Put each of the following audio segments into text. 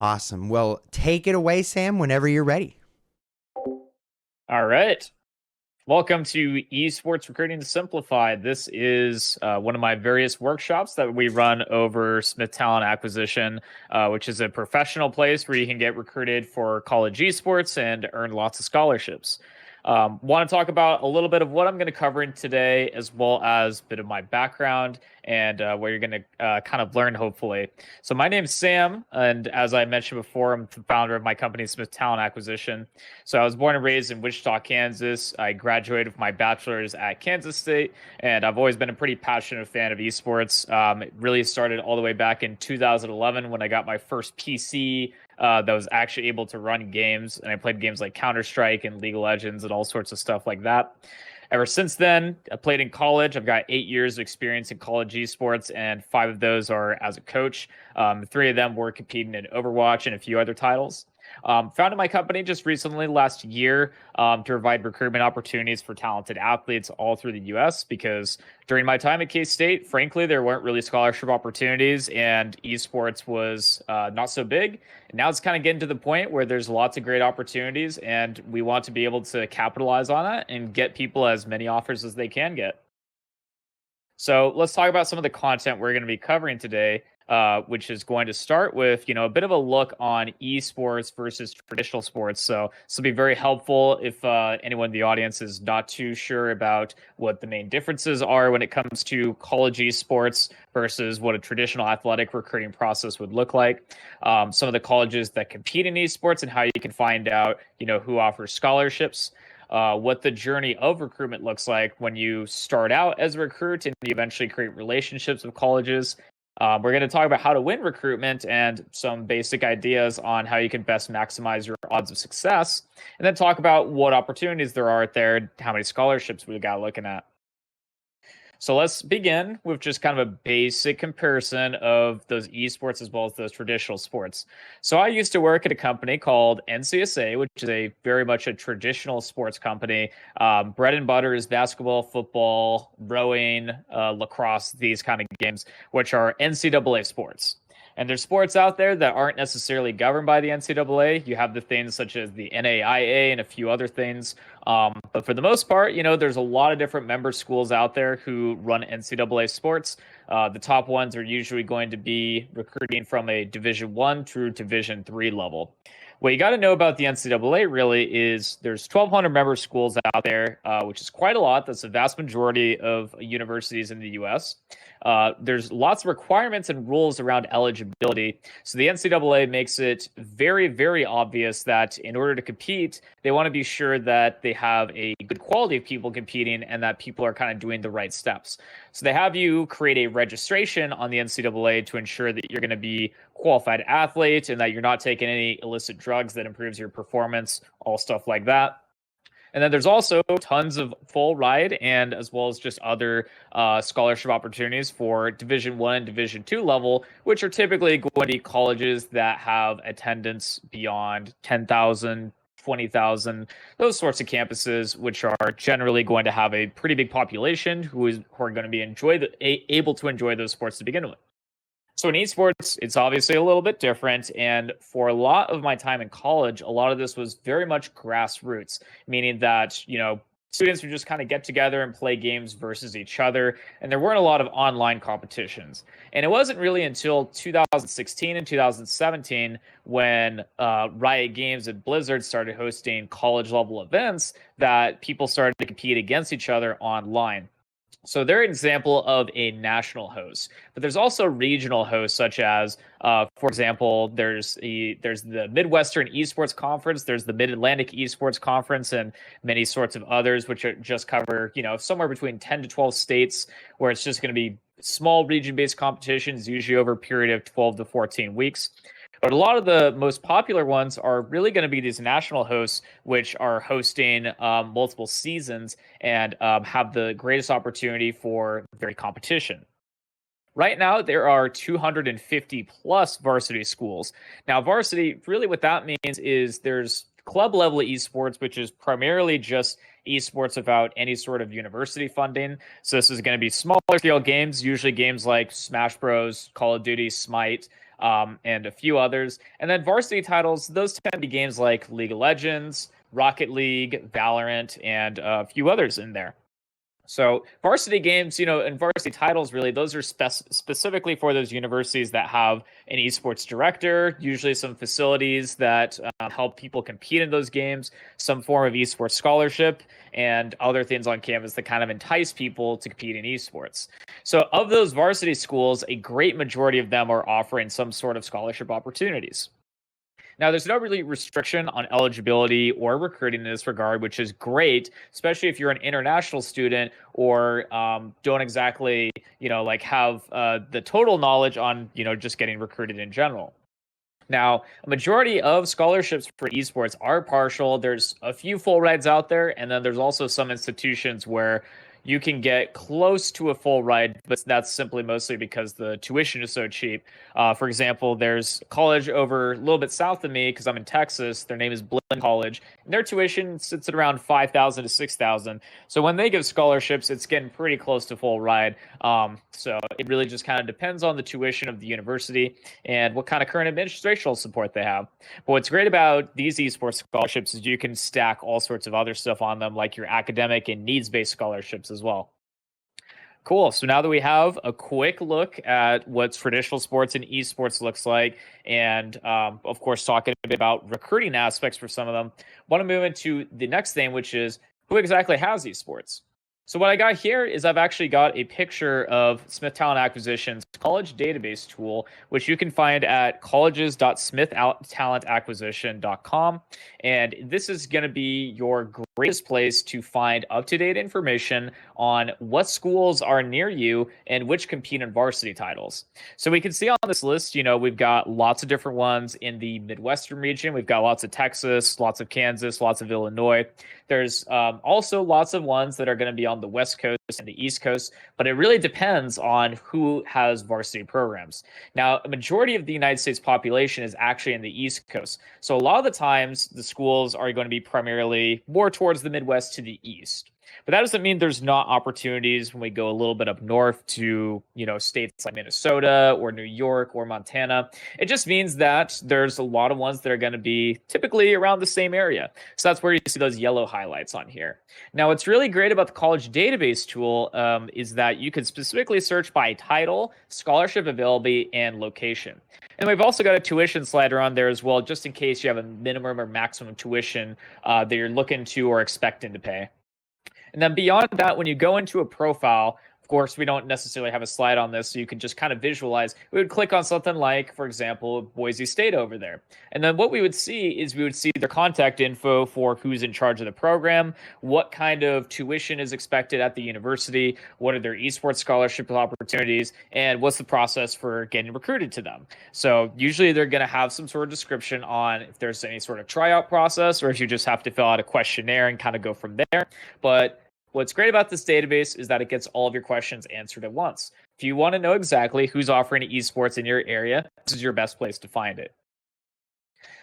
Awesome. Well, take it away, Sam, whenever you're ready. All right. Welcome to Esports Recruiting Simplified. This is one of my various workshops that we run over Smith Talent Acquisition, which is a professional place where you can get recruited for college esports and earn lots of scholarships. Want to talk about a little bit of what I'm going to cover in today, as well as a bit of my background and what you're going to kind of learn, hopefully. So my name's Sam, and as I mentioned before, I'm the founder of my company, Smith Talent Acquisition. So I was born and raised in Wichita, Kansas. I graduated with my bachelor's at Kansas State, and I've always been a pretty passionate fan of esports. It really started all the way back in 2011 when I got my first PC that was actually able to run games, and I played games like Counter-Strike and League of Legends and all sorts of stuff like that. Ever since then, I played in college. I've got 8 years of experience in college esports, and 5 of those are as a coach. 3 of them were competing in Overwatch and a few other titles. Founded my company just recently, last year, to provide recruitment opportunities for talented athletes all through the U.S. because during my time at K-State, frankly, there weren't really scholarship opportunities and esports was not so big. And now it's kind of getting to the point where there's lots of great opportunities and we want to be able to capitalize on that and get people as many offers as they can get. So let's talk about some of the content we're going to be covering today, which is going to start with, a bit of a look on esports versus traditional sports. So this will be very helpful if anyone in the audience is not too sure about what the main differences are when it comes to college esports versus what a traditional athletic recruiting process would look like. Some of the colleges that compete in esports and how you can find out, who offers scholarships. What the journey of recruitment looks like when you start out as a recruit and you eventually create relationships with colleges. We're going to talk about how to win recruitment and some basic ideas on how you can best maximize your odds of success, and then talk about what opportunities there are out there, how many scholarships we got looking at. So let's begin with just kind of a basic comparison of those esports as well as those traditional sports. So I used to work at a company called NCSA, which is a very much a traditional sports company. Bread and butter is basketball, football, rowing, lacrosse, these kind of games, which are NCAA sports. And there's sports out there that aren't necessarily governed by the NCAA. You have the things such as the NAIA and a few other things. But for the most part, there's a lot of different member schools out there who run NCAA sports. The top ones are usually going to be recruiting from a Division I through Division III level. What you got to know about the NCAA really is there's 1,200 member schools out there, which is quite a lot. That's the vast majority of universities in the U.S. There's lots of requirements and rules around eligibility. So the NCAA makes it very, very obvious that in order to compete, they want to be sure that they have a good quality of people competing and that people are kind of doing the right steps. So they have you create a registration on the NCAA to ensure that you're going to be qualified athlete and that you're not taking any illicit drugs that improves your performance, all stuff like that. And then there's also tons of full ride and as well as just other scholarship opportunities for Division I and Division II level, which are typically going to be colleges that have attendance beyond 10,000, 20,000, those sorts of campuses, which are generally going to have a pretty big population who are going to be able to enjoy those sports to begin with. So in esports, it's obviously a little bit different. And for a lot of my time in college, a lot of this was very much grassroots, meaning that, students would just kind of get together and play games versus each other. And there weren't a lot of online competitions. And it wasn't really until 2016 and 2017 when Riot Games and Blizzard started hosting college level events that people started to compete against each other online. So they're an example of a national host, but there's also regional hosts, such as, for example, there's the Midwestern Esports Conference, there's the Mid-Atlantic Esports Conference, and many sorts of others, which are just cover, somewhere between 10 to 12 states, where it's just going to be small region-based competitions, usually over a period of 12 to 14 weeks. But a lot of the most popular ones are really going to be these national hosts, which are hosting multiple seasons and have the greatest opportunity for very competition. Right now, there are 250 plus varsity schools. Now, varsity, really what that means is there's club level esports, which is primarily just esports without any sort of university funding. So this is going to be smaller scale games, usually games like Smash Bros, Call of Duty, Smite, and a few others. And then varsity titles, those tend to be games like League of Legends, Rocket League, Valorant, and a few others in there. So varsity games, and varsity titles, really, those are specifically for those universities that have an esports director, usually some facilities that help people compete in those games, some form of esports scholarship, and other things on campus that kind of entice people to compete in esports. So of those varsity schools, a great majority of them are offering some sort of scholarship opportunities. Now, there's no really restriction on eligibility or recruiting in this regard, which is great, especially if you're an international student or don't exactly, like have the total knowledge on, just getting recruited in general. Now, a majority of scholarships for esports are partial. There's a few full rides out there, and then there's also some institutions where you can get close to a full ride, but that's simply mostly because the tuition is so cheap. For example, there's a college over a little bit south of me because I'm in Texas. Their name is Blinn College, and their tuition sits at around 5,000 to 6,000. So when they give scholarships, it's getting pretty close to full ride. So it really just kind of depends on the tuition of the university and what kind of current administrational support they have. But what's great about these esports scholarships is you can stack all sorts of other stuff on them, like your academic and needs-based scholarships as well. Cool. So now that we have a quick look at what traditional sports and esports looks like, and of course, talking a bit about recruiting aspects for some of them, I want to move into the next thing, which is who exactly has these sports. So what I got here is I've actually got a picture of Smith Talent Acquisition's college database tool, which you can find at colleges.smithtalentacquisition.com. And this is going to be your greatest place to find up-to-date information on what schools are near you and which compete in varsity titles. So we can see on this list, we've got lots of different ones in the Midwestern region. We've got lots of Texas, lots of Kansas, lots of Illinois. There's also lots of ones that are going to be on the West Coast and the East Coast, but it really depends on who has varsity programs. Now, a majority of the United States population is actually in the East Coast. So a lot of the times the schools are going to be primarily more towards the Midwest to the east. But that doesn't mean there's not opportunities when we go a little bit up north to, states like Minnesota or New York or Montana. It just means that there's a lot of ones that are going to be typically around the same area. So that's where you see those yellow highlights on here. Now, what's really great about the college database tool is that you can specifically search by title, scholarship availability, and location. And we've also got a tuition slider on there as well, just in case you have a minimum or maximum tuition that you're looking to or expecting to pay. And then beyond that, when you go into a profile, of course, we don't necessarily have a slide on this, so you can just kind of visualize. We would click on something like, for example, Boise State over there. And then what we would see is we would see their contact info for who's in charge of the program, what kind of tuition is expected at the university, what are their esports scholarship opportunities, and what's the process for getting recruited to them. So usually they're going to have some sort of description on if there's any sort of tryout process or if you just have to fill out a questionnaire and kind of go from there. But what's great about this database is that it gets all of your questions answered at once. If you want to know exactly who's offering esports in your area, this is your best place to find it.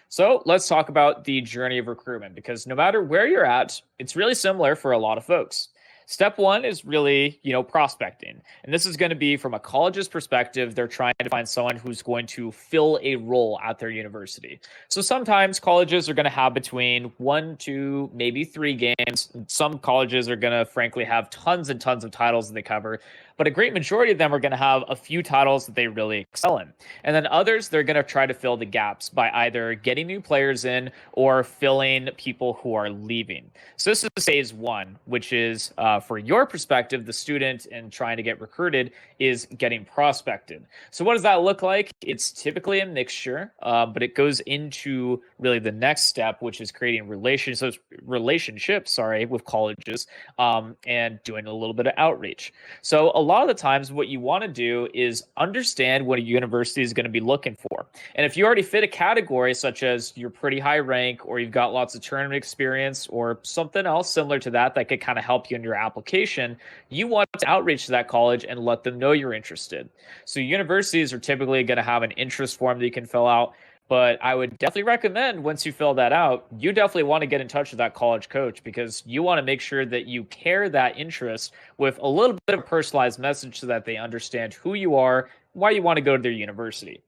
So let's talk about the journey of recruitment, because no matter where you're at, it's really similar for a lot of folks. Step one is really, prospecting. And this is going to be from a college's perspective. They're trying to find someone who's going to fill a role at their university. So sometimes colleges are going to have between 1, 2, maybe 3 games. Some colleges are going to, frankly, have tons and tons of titles that they cover. But a great majority of them are going to have a few titles that they really excel in. And then others, they're going to try to fill the gaps by either getting new players in or filling people who are leaving. So this is phase one, which is for your perspective, the student and trying to get recruited is getting prospected. So what does that look like? It's typically a mixture, but it goes into really the next step, which is creating relationships, with colleges and doing a little bit of outreach. So a lot of the times what you want to do is understand what a university is going to be looking for. And if you already fit a category, such as you're pretty high rank or you've got lots of tournament experience or something else similar to that could kind of help you in your application, you want to outreach to that college and let them know you're interested. So universities are typically going to have an interest form that you can fill out. But I would definitely recommend once you fill that out, you definitely want to get in touch with that college coach, because you want to make sure that you pair that interest with a little bit of a personalized message so that they understand who you are, why you want to go to their university.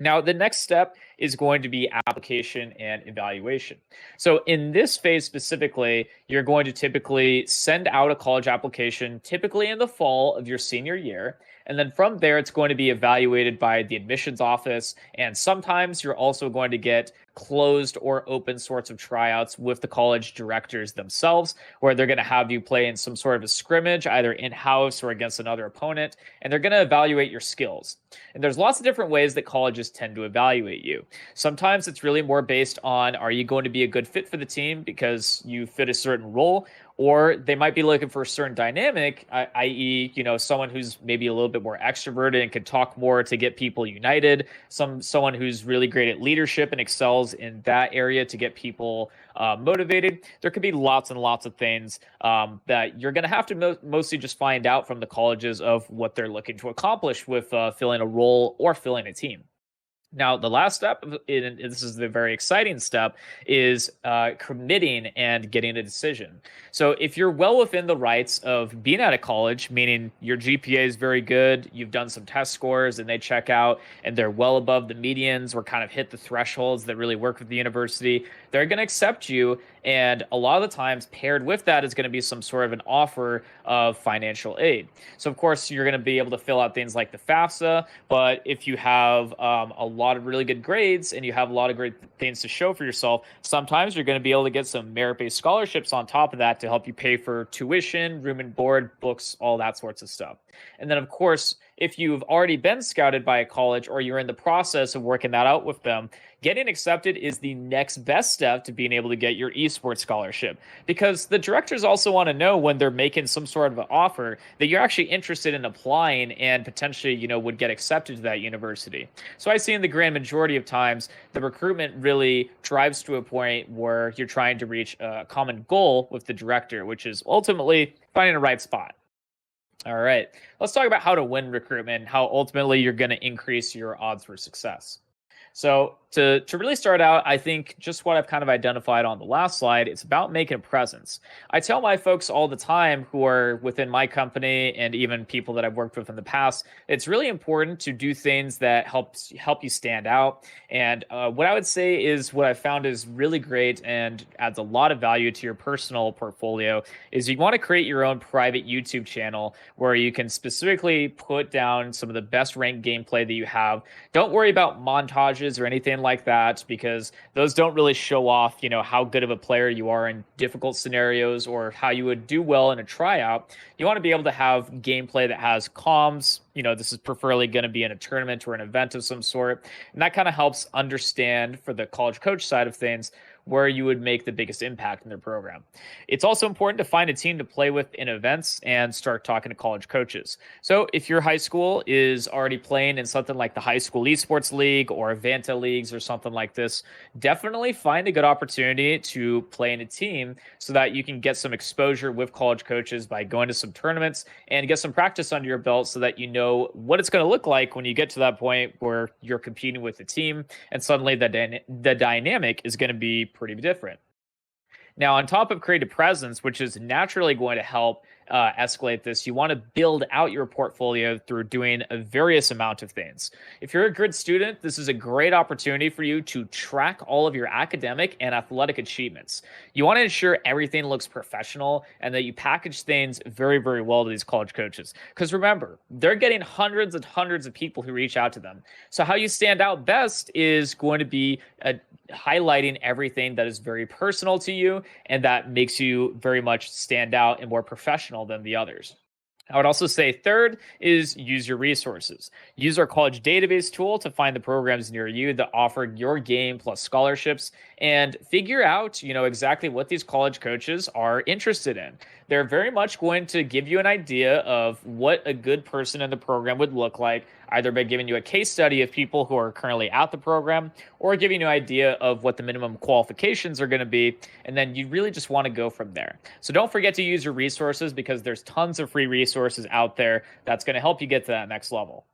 Now, the next step is going to be application and evaluation. So, in this phase specifically, you're going to typically send out a college application, typically in the fall of your senior year. And then from there, it's going to be evaluated by the admissions office. And sometimes you're also going to get closed or open sorts of tryouts with the college directors themselves, where they're going to have you play in some sort of a scrimmage, either in house or against another opponent. And they're going to evaluate your skills. And there's lots of different ways that colleges tend to evaluate you. Sometimes it's really more based on, are you going to be a good fit for the team because you fit a certain role, or they might be looking for a certain dynamic, i.e., someone who's maybe a little bit more extroverted and can talk more to get people united. Someone who's really great at leadership and excels in that area to get people motivated. There could be lots and lots of things that you're going to have to mostly just find out from the colleges of what they're looking to accomplish with filling a role or filling a team. Now, the last step, and this is the very exciting step, is committing and getting a decision. So, if you're well within the rights of being at a college, meaning your GPA is very good, you've done some test scores and they check out and they're well above the medians or kind of hit the thresholds that really work with the university, they're going to accept you. And a lot of the times, paired with that is going to be some sort of an offer of financial aid. So, of course, you're going to be able to fill out things like the FAFSA, but if you have a lot of really good grades and you have a lot of great things to show for yourself, sometimes you're going to be able to get some merit-based scholarships on top of that to help you pay for tuition, room and board, books, all that sorts of stuff. And then, of course, if you've already been scouted by a college or you're in the process of working that out with them, getting accepted is the next best step to being able to get your esports scholarship, because the directors also want to know when they're making some sort of an offer that you're actually interested in applying and potentially, would get accepted to that university. So I see in the grand majority of times, the recruitment really drives to a point where you're trying to reach a common goal with the director, which is ultimately finding the right spot. All right, let's talk about how to win recruitment, how ultimately you're going to increase your odds for success. So to really start out, I think just what I've kind of identified on the last slide, it's about making a presence. I tell my folks all the time who are within my company and even people that I've worked with in the past, it's really important to do things that help you stand out. And what I would say is what I found is really great and adds a lot of value to your personal portfolio is you want to create your own private YouTube channel where you can specifically put down some of the best ranked gameplay that you have. Don't worry about montages or anything like that, because those don't really show off, how good of a player you are in difficult scenarios or how you would do well in a tryout. You want to be able to have gameplay that has comms. This is preferably going to be in a tournament or an event of some sort. And that kind of helps understand for the college coach side of things where you would make the biggest impact in their program. It's also important to find a team to play with in events and start talking to college coaches. So if your high school is already playing in something like the High School Esports League or Vanta Leagues or something like this, definitely find a good opportunity to play in a team so that you can get some exposure with college coaches by going to some tournaments and get some practice under your belt so that you know what it's going to look like when you get to that point where you're competing with the team and suddenly the dynamic is going to be pretty different. Now, on top of creative presence, which is naturally going to help escalate this, you want to build out your portfolio through doing a various amount of things. If you're a good student, this is a great opportunity for you to track all of your academic and athletic achievements. You want to ensure everything looks professional and that you package things very, very well to these college coaches. Because remember, they're getting hundreds and hundreds of people who reach out to them. So how you stand out best is going to be highlighting everything that is very personal to you and that makes you very much stand out and more professional than the others. I would also say third is use your resources. Use our college database tool to find the programs near you that offer your game plus scholarships and figure out, exactly what these college coaches are interested in. They're very much going to give you an idea of what a good person in the program would look like, either by giving you a case study of people who are currently at the program or giving you an idea of what the minimum qualifications are going to be. And then you really just want to go from there. So don't forget to use your resources because there's tons of free resources out there that's going to help you get to that next level.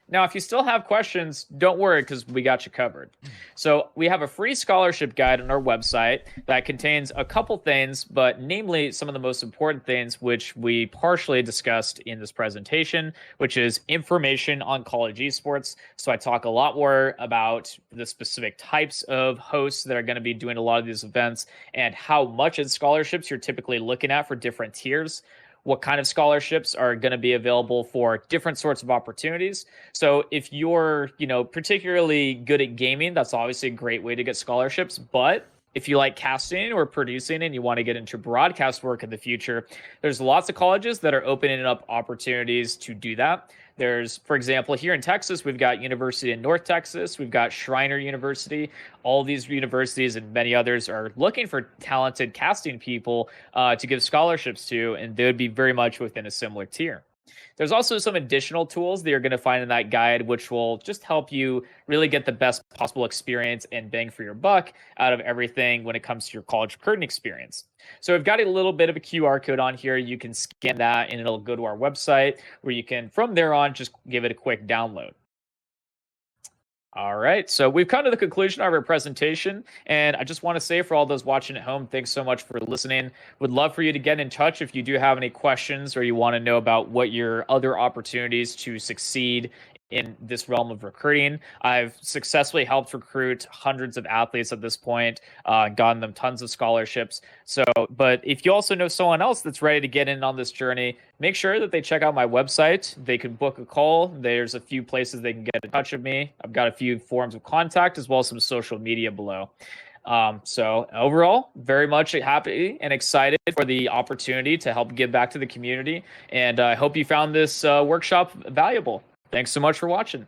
Now, if you still have questions, don't worry because we got you covered. So, we have a free scholarship guide on our website that contains a couple things, but namely some of the most important things, which we partially discussed in this presentation, which is information on college esports. So, I talk a lot more about the specific types of hosts that are going to be doing a lot of these events and how much in scholarships you're typically looking at for different tiers. What kind of scholarships are going to be available for different sorts of opportunities. So if you're, particularly good at gaming, that's obviously a great way to get scholarships. But if you like casting or producing and you want to get into broadcast work in the future, there's lots of colleges that are opening up opportunities to do that. There's, for example, here in Texas, we've got University in North Texas, we've got Shriner University. All these universities and many others are looking for talented casting people to give scholarships to, and they would be very much within a similar tier. There's also some additional tools that you're going to find in that guide, which will just help you really get the best possible experience and bang for your buck out of everything when it comes to your college recruiting experience. So we've got a little bit of a QR code on here. You can scan that and it'll go to our website where you can, from there on, just give it a quick download. All right, so we've come to the conclusion of our presentation, and I just want to say for all those watching at home, thanks so much for listening. Would love for you to get in touch if you do have any questions or you want to know about what your other opportunities to succeed in this realm of recruiting. I've successfully helped recruit hundreds of athletes at this point, gotten them tons of scholarships. So, but if you also know someone else that's ready to get in on this journey, make sure that they check out my website. They can book a call. There's a few places they can get in touch with me. I've got a few forms of contact as well as some social media below. So overall, very much happy and excited for the opportunity to help give back to the community. And I hope you found this workshop valuable. Thanks so much for watching.